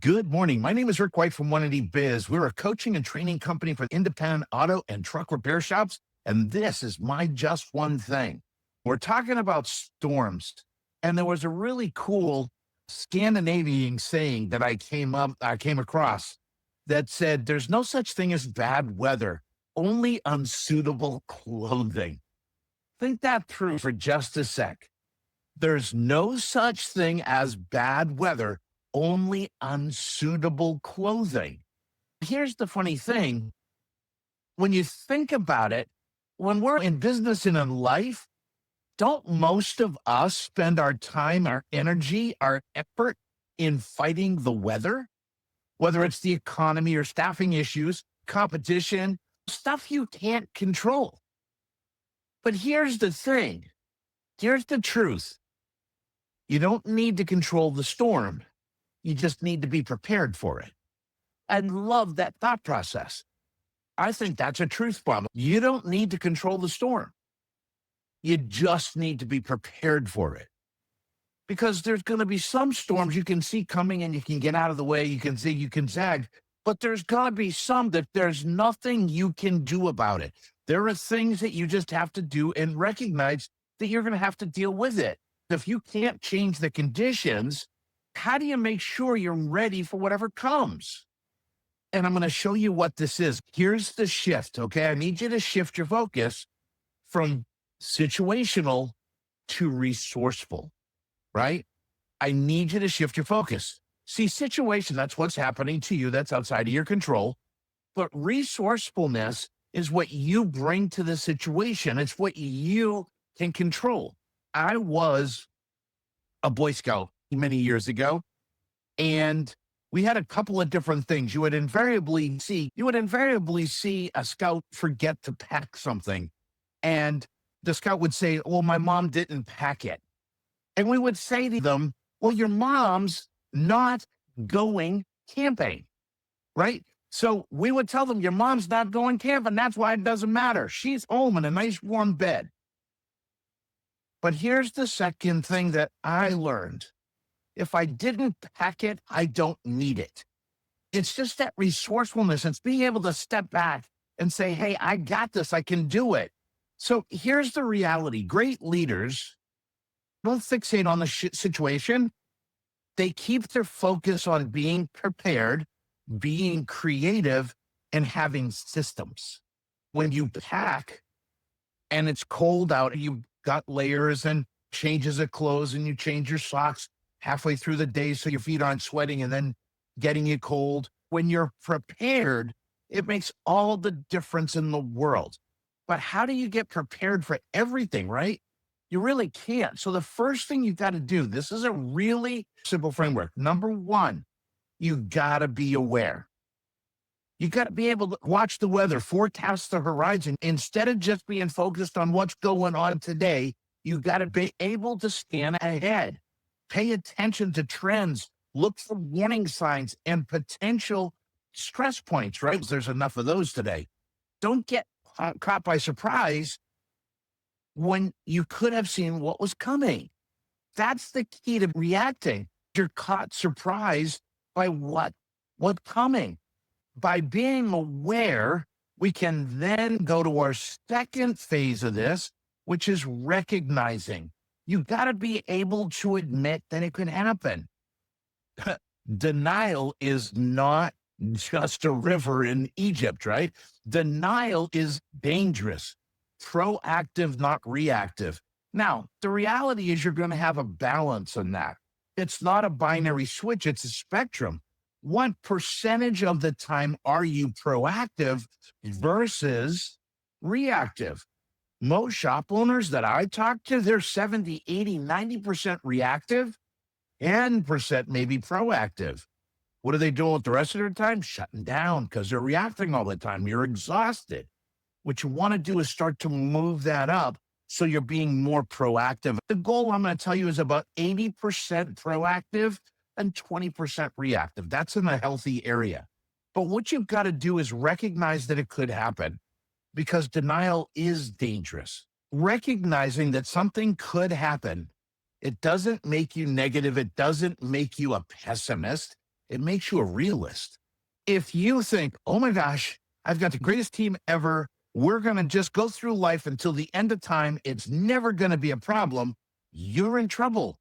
Good morning. My name is Rick White from 180 Biz. We're a coaching and training company for independent auto and truck repair shops. And this is my just one thing. We're talking about storms. And there was a really cool Scandinavian saying that I came across that said, there's no such thing as bad weather, only unsuitable clothing. Think that through for just a sec. There's no such thing as bad weather, only unsuitable clothing. Here's the funny thing. When you think about it, when we're in business and in life, don't most of us spend our time, our energy, our effort in fighting the weather? Whether it's the economy or staffing issues, competition, stuff you can't control. But here's the thing. Here's the truth. You don't need to control the storm. You just need to be prepared for it. I love that thought process. I think that's a truth bomb. You don't need to control the storm. You just need to be prepared for it. Because there's going to be some storms you can see coming and you can get out of the way. You can see, you can zag, but there's going to be some that there's nothing you can do about it. There are things that you just have to do and recognize that you're going to have to deal with it. If you can't change the conditions, how do you make sure you're ready for whatever comes? And I'm going to show you what this is. Here's the shift, okay? I need you to shift your focus from situational to resourceful, right? I need you to shift your focus. See, situation, that's what's happening to you. That's outside of your control. But resourcefulness is what you bring to the situation. It's what you can control. I was a Boy Scout many years ago, and we had a couple of different things. You would invariably see a scout forget to pack something, and the scout would say, well, my mom didn't pack it. And we would say to them, well, your mom's not going camping, right? So we would tell them, your mom's not going camping. That's why it doesn't matter. She's home in a nice warm bed. But here's the second thing that I learned. If I didn't pack it, I don't need it. It's just that resourcefulness. It's being able to step back and say, hey, I got this. I can do it. So here's the reality. Great leaders don't fixate on the situation. They keep their focus on being prepared, being creative, and having systems. When you pack and it's cold out, you got layers and changes of clothes, and you change your socks halfway through the day so your feet aren't sweating and then getting you cold. When you're prepared, it makes all the difference in the world. But how do you get prepared for everything, right? You really can't. So the first thing you got to do, this is a really simple framework. Number one, you got to be aware. You got to be able to watch the weather, forecast the horizon. Instead of just being focused on what's going on today, you got to be able to scan ahead, pay attention to trends, look for warning signs and potential stress points, right? There's enough of those today. Don't get caught by surprise when you could have seen what was coming. That's the key to reacting. You're caught surprised by what's coming. By being aware, we can then go to our second phase of this, which is recognizing. You got to be able to admit that it could happen. Denial is not just a river in Egypt, right? Denial is dangerous. Proactive, not reactive. Now, the reality is you're going to have a balance in that. It's not a binary switch, it's a spectrum. What percentage of the time are you proactive versus reactive? Most shop owners that I talk to, they're 70, 80, 90% reactive, 10% maybe proactive. What are they doing with the rest of their time? Shutting down because they're reacting all the time. You're exhausted. What you want to do is start to move that up so you're being more proactive. The goal, I'm going to tell you, is about 80% proactive and 20% reactive. That's in a healthy area. But what you've got to do is recognize that it could happen, because denial is dangerous. Recognizing that something could happen, it doesn't make you negative. It doesn't make you a pessimist. It makes you a realist. If you think, oh my gosh, I've got the greatest team ever, we're going to just go through life until the end of time, it's never going to be a problem, you're in trouble.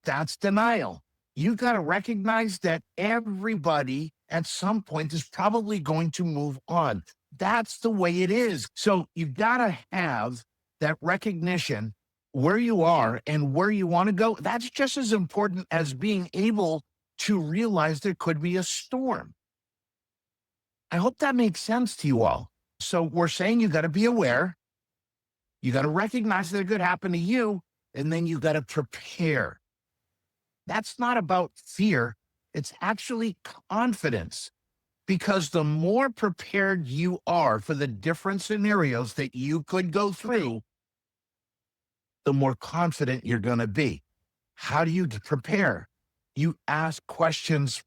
That's denial. You got to recognize that everybody at some point is probably going to move on. That's the way it is. So you've got to have that recognition where you are and where you want to go. That's just as important as being able to realize there could be a storm. I hope that makes sense to you all. So we're saying you got to be aware, you got to recognize that it could happen to you, and then you got to prepare. That's not about fear. It's actually confidence, because the more prepared you are for the different scenarios that you could go through, the more confident you're going to be. How do you prepare? You ask questions.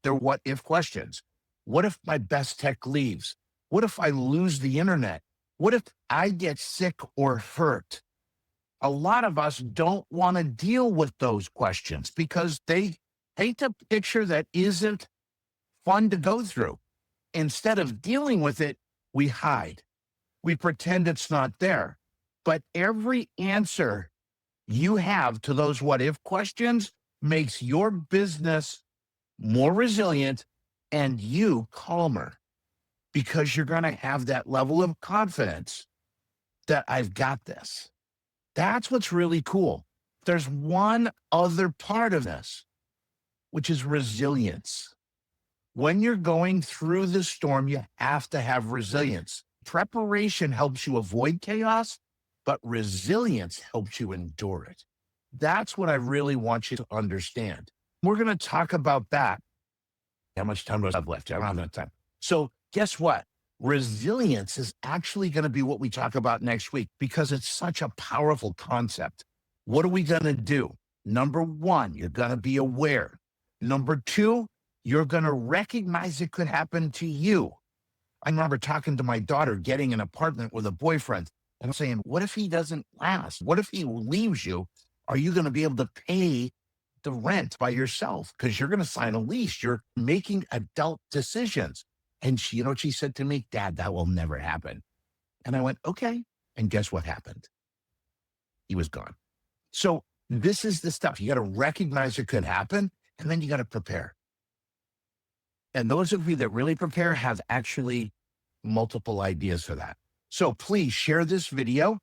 They're what if questions. What if my best tech leaves? What if I lose the internet? What if I get sick or hurt? A lot of us don't want to deal with those questions because they paint a picture that isn't fun to go through. Instead of dealing with it, we hide. We pretend it's not there. But every answer you have to those what if questions makes your business more resilient and you calmer, because you're going to have that level of confidence that I've got this. That's what's really cool. There's one other part of this, which is resilience. When you're going through the storm, you have to have resilience. Preparation helps you avoid chaos, but resilience helps you endure it. That's what I really want you to understand. We're going to talk about that. How much time do I have left? I don't have enough time. So guess what? Resilience is actually going to be what we talk about next week, because it's such a powerful concept. What are we going to do? Number one, you're going to be aware. Number two, you're going to recognize it could happen to you. I remember talking to my daughter, getting an apartment with a boyfriend, and saying, what if he doesn't last? What if he leaves you? Are you going to be able to pay the rent by yourself? Because you're going to sign a lease. You're making adult decisions. And she, you know what she said to me? Dad, that will never happen. And I went, okay. And guess what happened? He was gone. So this is the stuff. You got to recognize it could happen, and then you got to prepare. And those of you that really prepare have actually multiple ideas for that. So please share this video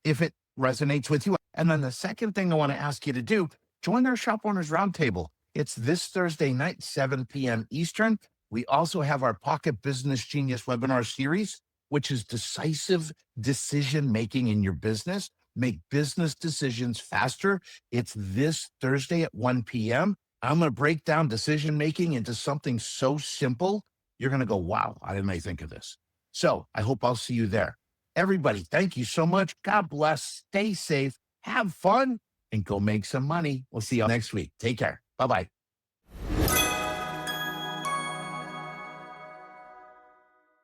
if it resonates with you. And then the second thing I want to ask you to do, join our Shop Owners Roundtable. It's this Thursday night, 7 p.m. Eastern. We also have our Pocket Business Genius webinar series, which is decisive decision-making in your business. Make business decisions faster. It's this Thursday at 1 p.m. I'm going to break down decision-making into something so simple, you're going to go, wow, I didn't even think of this. So I hope I'll see you there. Everybody, thank you so much. God bless. Stay safe. Have fun and go make some money. We'll see you next week. Take care. Bye-bye.